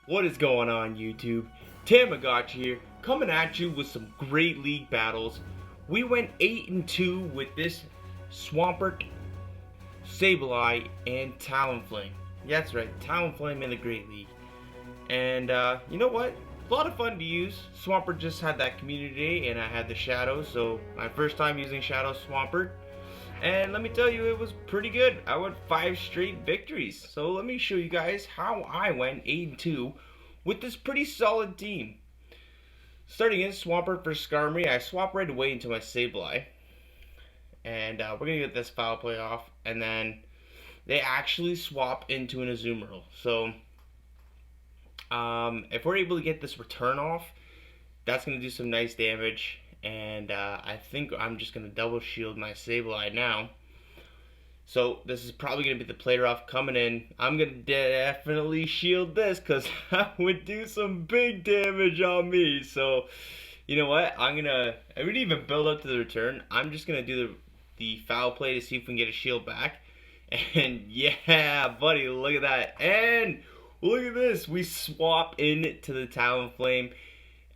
What is going on, YouTube? Thammagotcha here, coming at you with some great league battles. We went 8-2 with this Swampert, Sableye, and Talonflame. Yeah, that's right, Talonflame in the Great League. And you know what? A lot of fun to use. Swampert just had that community day, and I had the Shadows, so my first time using Shadow Swampert. And let me tell you, it was pretty good. I went 5 straight victories. So let me show you guys how I went 8-2 with this pretty solid team. Starting in Swampert for Skarmory, I swap right away into my Sableye. And we're going to get this foul play off. And then they actually swap into an Azumarill. So if we're able to get this return off, that's going to do some nice damage. And I think I'm just going to double shield my Sableye now. So this is probably going to be the play rough coming in. I'm going to definitely shield this because that would do some big damage on me. So you know what? I wouldn't even build up to the return. I'm just going to do the foul play to see if we can get a shield back. And yeah, buddy, look at that. And look at this. We swap into the Talonflame.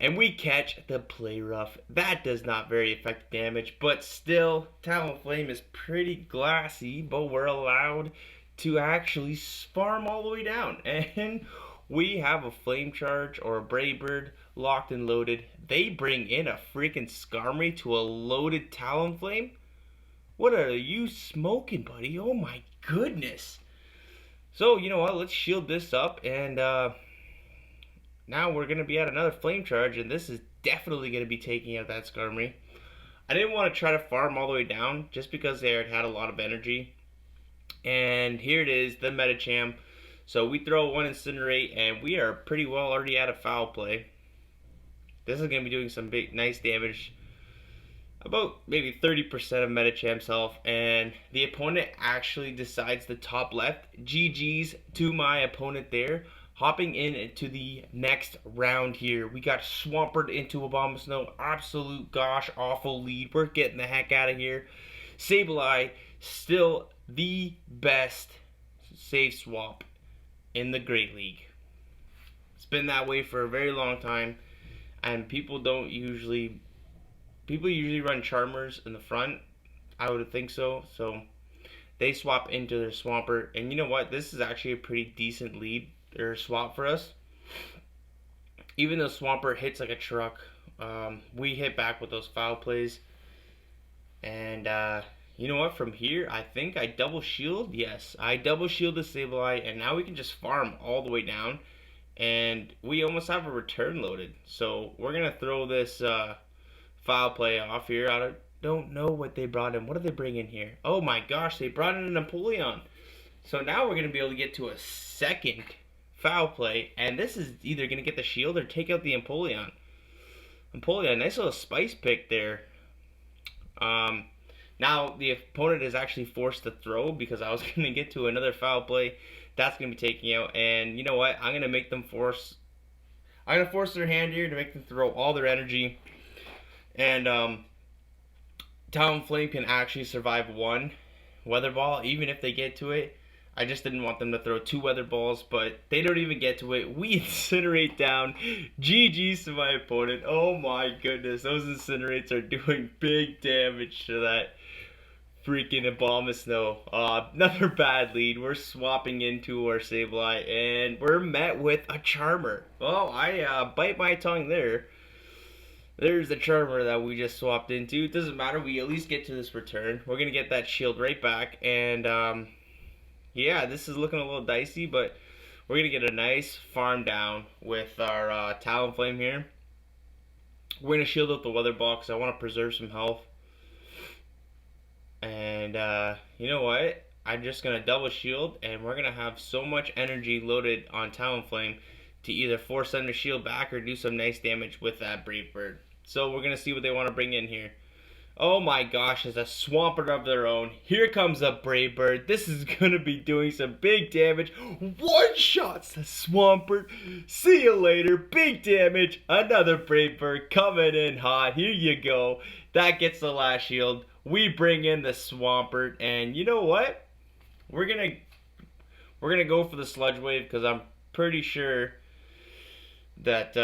And we catch the play rough. That does not very affect damage, but still, Talonflame is pretty glassy, but we're allowed to actually farm all the way down. And we have a Flame Charge or a Brave Bird locked and loaded. They bring in a freaking Skarmory to a loaded Talonflame? What are you smoking, buddy? Oh my goodness. So, you know what? Let's shield this up and now we're going to be at another Flame Charge, and this is definitely going to be taking out that Skarmory. I didn't want to try to farm all the way down just because they had a lot of energy. And here it is, the Medicham. So we throw one Incinerate, and we are pretty well already at a foul play. This is going to be doing some big, nice damage. About maybe 30% of Medicham's health. And the opponent actually decides the top left. GG's to my opponent there. Hopping into the next round here, we got Swampert into Abomasnow. Absolute gosh awful lead. We're getting the heck out of here. Sableye, still the best safe swap in the Great League. It's been that way for a very long time, and people usually run Charmers in the front. I would think so. So they swap into their Swampert, and you know what? This is actually a pretty decent lead. Their swap for us. Even though Swampert hits like a truck, we hit back with those foul plays. And you know what? From here, I think I double shield. Yes, I double shield the Sableye, and now we can just farm all the way down. And we almost have a return loaded. So we're gonna throw this foul play off here. I don't know what they brought in. What did they bring in here? Oh my gosh, they brought in an Empoleon. So now we're gonna be able to get to a second foul play, and this is either going to get the shield or take out the Empoleon. Nice little spice pick there. Now the opponent is actually forced to throw because I was going to get to another foul play. That's going to be taking out, and you know what? I'm going to force their hand here to make them throw all their energy. And Talonflame can actually survive one Weather Ball, even if they get to it. I just didn't want them to throw 2 Weather Balls, but they don't even get to it. We incinerate down. GG's to my opponent. Oh my goodness, those Incinerates are doing big damage to that freaking Abomasnow. Another bad lead. We're swapping into our Sableye, and we're met with a Charmer. Well, I bite my tongue there. There's the Charmer that we just swapped into. It doesn't matter. We at least get to this return. We're going to get that shield right back, and yeah, this is looking a little dicey, but we're going to get a nice farm down with our Talonflame here. We're going to shield up the Weather Ball because I want to preserve some health. And you know what? I'm just going to double shield, and we're going to have so much energy loaded on Talonflame to either force them to shield back or do some nice damage with that Brave Bird. So we're going to see what they want to bring in here. Oh my gosh, it's a Swampert of their own. Here comes a Brave Bird. This is going to be doing some big damage. One shots the Swampert. See you later. Big damage. Another Brave Bird coming in hot. Here you go. That gets the last shield. We bring in the Swampert. And you know what? We're gonna go for the Sludge Wave because I'm pretty sure that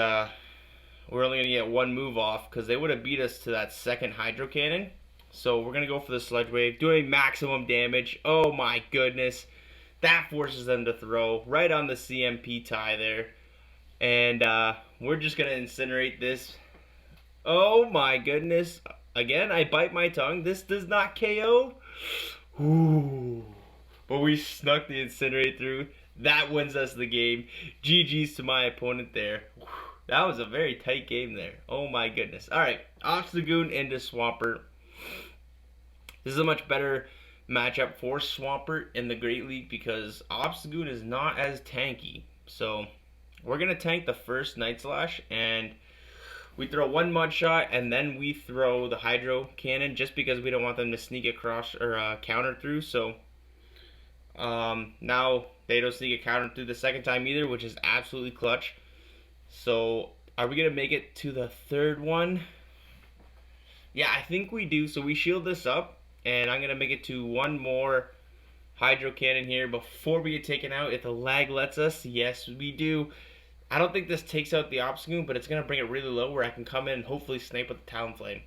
we're only going to get one move off because they would have beat us to that second Hydro Cannon. So we're going to go for the Sludge Wave, doing maximum damage. Oh my goodness. That forces them to throw right on the CMP tie there. And we're just going to incinerate this. Oh my goodness. Again, I bite my tongue. This does not KO. Ooh. But we snuck the incinerate through. That wins us the game. GG's to my opponent there. That was a very tight game there. Oh my goodness. Alright, Obstagoon into Swampert. This is a much better matchup for Swampert in the Great League because Obstagoon is not as tanky. So we're going to tank the first Night Slash, and we throw one Mud Shot, and then we throw the Hydro Cannon just because we don't want them to sneak across or counter through. So now they don't sneak a counter through the second time either, which is absolutely clutch. So are we going to make it to the third one? Yeah, I think we do. So we shield this up, and I'm going to make it to one more Hydro Cannon here before we get taken out. If the lag lets us, yes, we do. I don't think this takes out the Obstagoon, but it's going to bring it really low where I can come in and hopefully snipe with the Talonflame.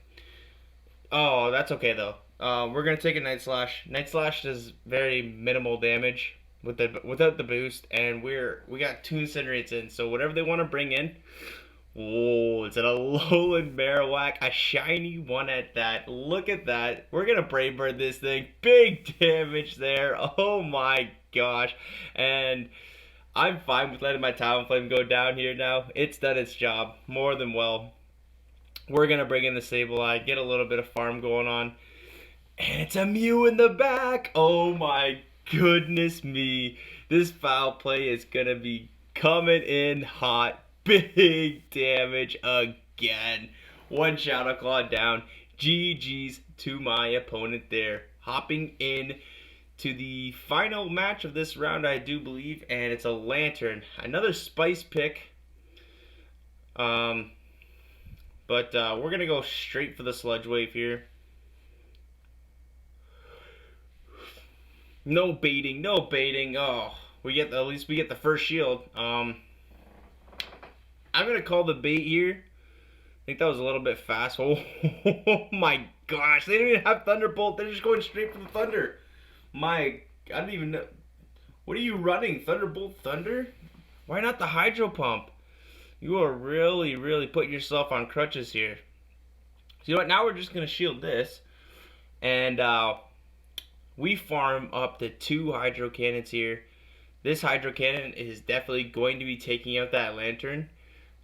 Oh, that's okay, though. We're going to take a Night Slash. Night Slash does very minimal damage without the boost, and we got 2 Incinerates in, so whatever they want to bring in. Oh, it's an Alolan Marowak, a shiny one at that. Look at that. We're going to Brave Bird this thing. Big damage there. Oh my gosh. And I'm fine with letting my Talonflame go down here now. It's done its job more than well. We're going to bring in the Sableye, get a little bit of farm going on. And it's a Mew in the back. Oh my goodness me. This foul play is going to be coming in hot. Big damage again. One Shadow Claw down. GG's to my opponent there. Hopping in to the final match of this round, I do believe, and it's a Lantern. Another spice pick. But we're going to go straight for the Sludge Wave here. No baiting, no baiting. Oh, at least we get the first shield. I'm gonna call the bait here. I think that was a little bit fast. Oh, my gosh, they don't even have Thunderbolt. They're just going straight for the Thunder. I don't even know. What are you running? Thunderbolt Thunder? Why not the Hydro Pump? You are really, really putting yourself on crutches here. So you know what? Now we're just gonna shield this, and we farm up to 2 Hydro Cannons here. This Hydro Cannon is definitely going to be taking out that Lantern.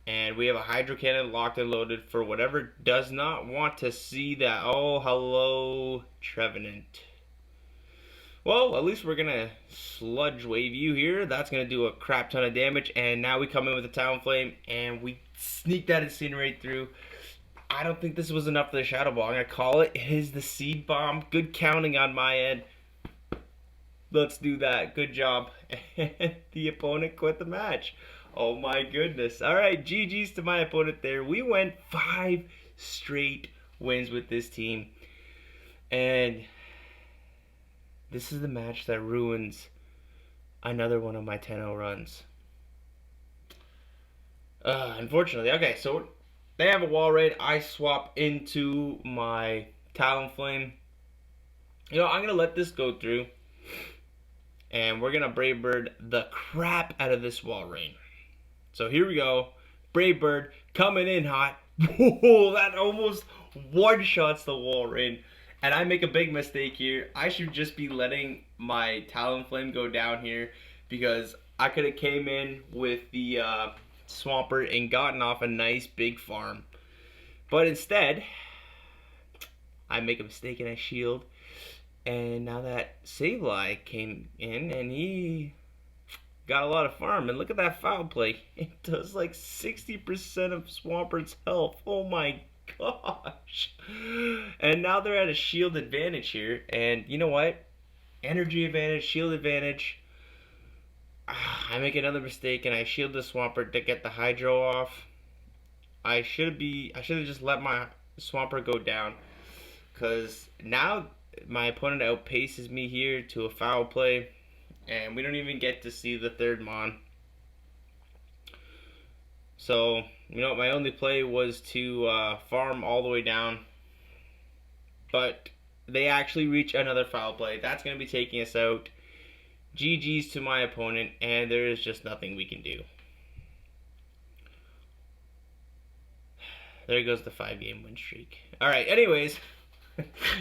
And we have a Hydro Cannon locked and loaded for whatever does not want to see that. Oh, hello, Trevenant. Well, at least we're going to Sludge Wave you here. That's going to do a crap ton of damage. And now we come in with the Talonflame, and we sneak that Incinerate through. I don't think this was enough for the Shadow Ball. I'm going to call it. It is the Seed Bomb. Good counting on my end. Let's do that. Good job. And the opponent quit the match. Oh my goodness. Alright, GG's to my opponent there. We went 5 straight wins with this team. And this is the match that ruins another one of my 10-0 runs. Unfortunately. Okay, so they have a wall raid. I swap into my Talonflame. You know, I'm going to let this go through. And we're going to Brave Bird the crap out of this wall raid. So here we go. Brave Bird coming in hot. Whoa, that almost one-shots the wall raid. And I make a big mistake here. I should just be letting my Talonflame go down here, because I could have came in with the Swampert and gotten off a nice big farm. But instead, I make a mistake and I shield. And now that Sableye came in and he got a lot of farm. And look at that foul play. It does like 60% of Swampert's health. Oh my gosh. And now they're at a shield advantage here. And you know what? Energy advantage, shield advantage. I make another mistake and I shield the Swampert to get the Hydro off. I should have just let my Swampert go down, because now my opponent outpaces me here to a foul play, and we don't even get to see the third Mon. So, you know, my only play was to farm all the way down. But they actually reach another foul play. That's going to be taking us out. GG's to my opponent, and there is just nothing we can do. There goes the 5-game win streak. Alright, anyways.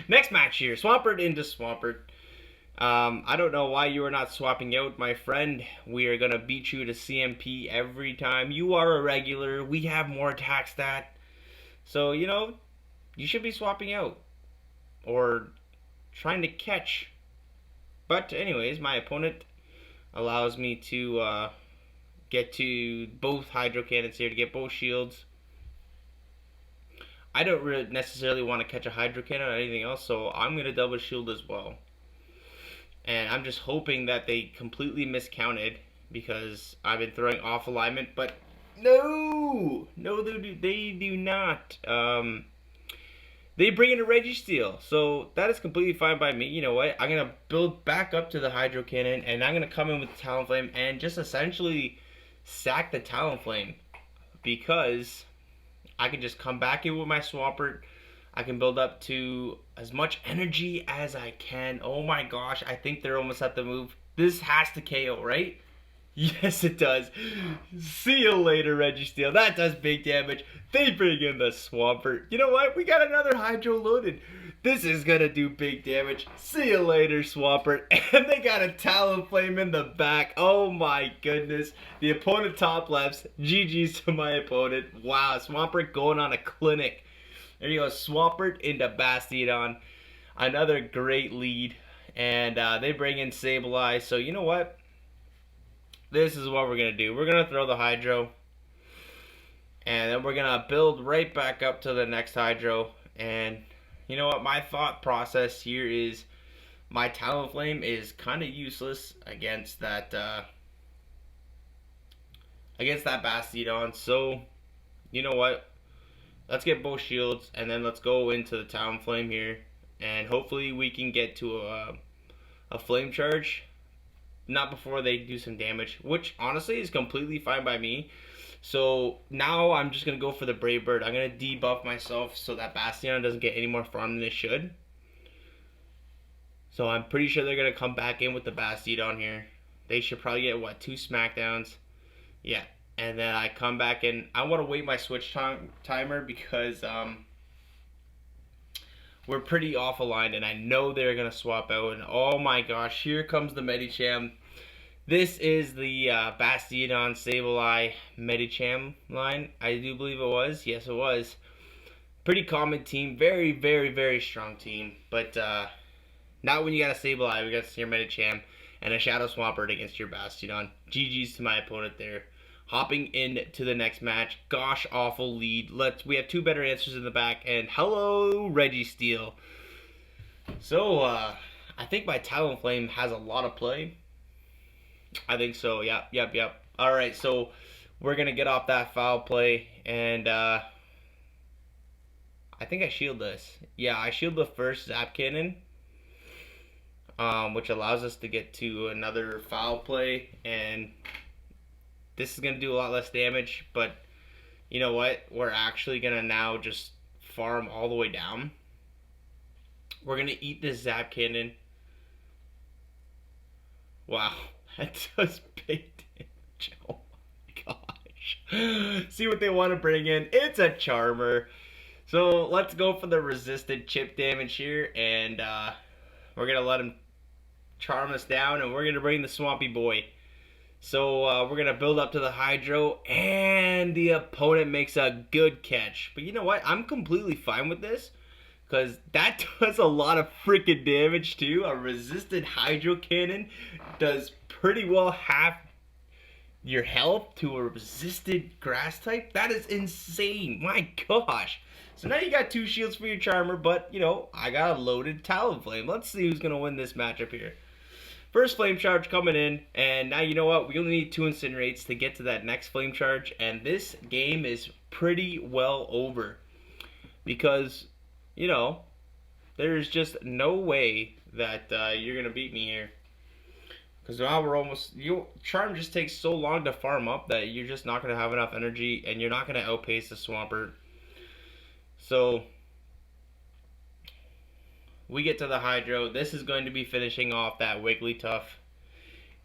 Next match here. Swampert into Swampert. I don't know why you are not swapping out, my friend. We are going to beat you to CMP every time. You are a regular. We have more attack stat. So, you know, you should be swapping out. Or trying to catch. But anyways, my opponent allows me to get to both hydro cannons here to get both shields. I don't really necessarily want to catch a hydro cannon or anything else, so I'm going to double shield as well. And I'm just hoping that they completely miscounted because I've been throwing off alignment, but no, they do not. They bring in a Registeel, so that is completely fine by me. You know what? I'm going to build back up to the Hydro Cannon, and I'm going to come in with the Talonflame and just essentially sack the Talonflame because I can just come back in with my Swampert. I can build up to as much energy as I can. Oh my gosh, I think they're almost at the move. This has to KO, right? Yes, it does. See you later, Registeel. That does big damage. They bring in the Swampert. You know what? We got another Hydro loaded. This is going to do big damage. See you later, Swampert. And they got a Talonflame in the back. Oh my goodness. The opponent top lefts. GG's to my opponent. Wow, Swampert going on a clinic. There you go, Swampert into Bastiodon. Another great lead. And they bring in Sableye. So you know what? This is what we're going to do. We're going to throw the Hydro. And then we're going to build right back up to the next Hydro. And you know what? My thought process here is my Talonflame is kind of useless against that Bastiodon. So, you know what? Let's get both shields. And then let's go into the Talonflame here. And hopefully we can get to a Flame Charge. Not before they do some damage, which honestly is completely fine by me. So now I'm just going to go for the Brave Bird. I'm going to debuff myself so that Bastiodon doesn't get any more farm than it should. So I'm pretty sure they're going to come back in with the Bastiodon here. They should probably get, what, 2 smackdowns? Yeah. And then I come back in. I want to wait my switch timer because we're pretty off aligned, and I know they're going to swap out. And oh my gosh, here comes the Medicham. This is the Bastiodon Sableye Medicham line. I do believe it was. Yes, it was. Pretty common team. Very, very, very strong team. But not when you got a Sableye. We got your Medicham and a Shadow Swampert against your Bastiodon. GG's to my opponent there. Hopping into the next match. Gosh, awful lead. We have 2 better answers in the back. And hello, Registeel. So, I think my Talonflame has a lot of play. I think so. Yep. Alright, so we're going to get off that foul play. And, I think I shield this. Yeah, I shield the first Zap Cannon. Which allows us to get to another foul play. And this is going to do a lot less damage, but you know what? We're actually going to now just farm all the way down. We're going to eat this Zap Cannon. Wow, that does big damage. Oh my gosh. See what they want to bring in. It's a Charmer. So let's go for the resisted chip damage here, and we're going to let him charm us down, and we're going to bring the Swampy Boy. So we're going to build up to the Hydro, and the opponent makes a good catch. But you know what? I'm completely fine with this, because that does a lot of freaking damage too. A resisted Hydro Cannon does pretty well half your health to a resisted grass type. That is insane. My gosh. So now you got 2 shields for your Charmer, but you know, I got a loaded Talonflame. Let's see who's going to win this matchup here. First Flame Charge coming in, and now you know what? We only need 2 Incinerates to get to that next Flame Charge, and this game is pretty well over. Because, you know, there's just no way that you're going to beat me here. Because now we're almost... Charm just takes so long to farm up that you're just not going to have enough energy, and you're not going to outpace the Swampert. So, we get to the Hydro. This is going to be finishing off that Wigglytuff.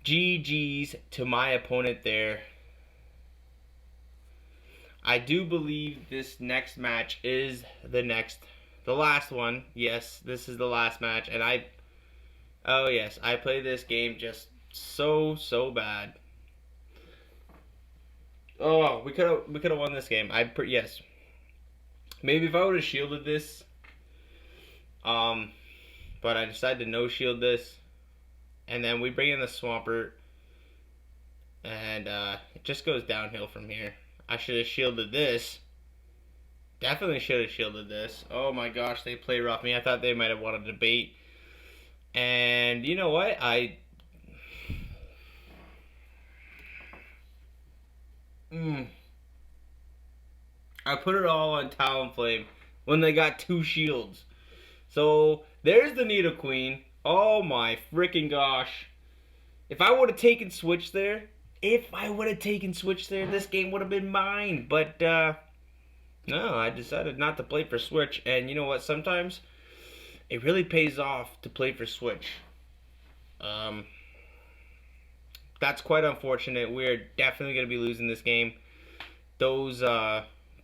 GG's to my opponent there. I do believe this next match is the last one. Yes, this is the last match, and oh yes, I played this game just so bad. Oh, we could have won this game. Yes. Maybe if I would have shielded this, but I decided to no shield this, and then we bring in the Swampert, and it just goes downhill from here. I should have shielded this. Definitely should have shielded this. Oh my gosh, they play rough me. I thought they might have wanted to bait. And you know what? I put it all on Talonflame when they got 2 shields. So there's the Nidoqueen. Oh my freaking gosh. If I would have taken Switch there, this game would have been mine. But no, I decided not to play for Switch. And you know what? Sometimes it really pays off to play for Switch. That's quite unfortunate. We're definitely going to be losing this game. Those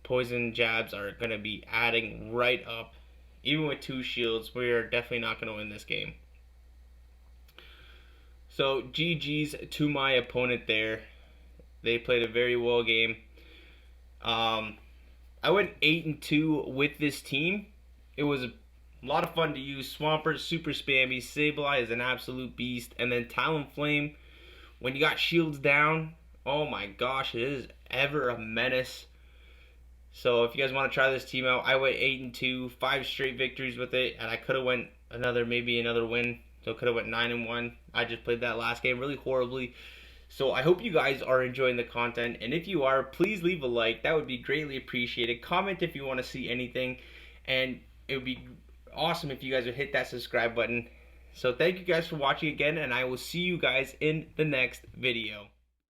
poison jabs are going to be adding right up. Even with 2 shields, we're definitely not going to win this game. So, GG's to my opponent there. They played a very well game. I went 8-2 with this team. It was a lot of fun to use. Swampert, super spammy. Sableye is an absolute beast. And then Talonflame, when you got shields down, oh my gosh, it is ever a menace. So if you guys want to try this team out, I went 8-2, 5 straight victories with it, and I could have went maybe another win. So could have went 9-1. I just played that last game really horribly. So I hope you guys are enjoying the content, and if you are, please leave a like. That would be greatly appreciated. Comment if you want to see anything, and it would be awesome if you guys would hit that subscribe button. So thank you guys for watching again, and I will see you guys in the next video.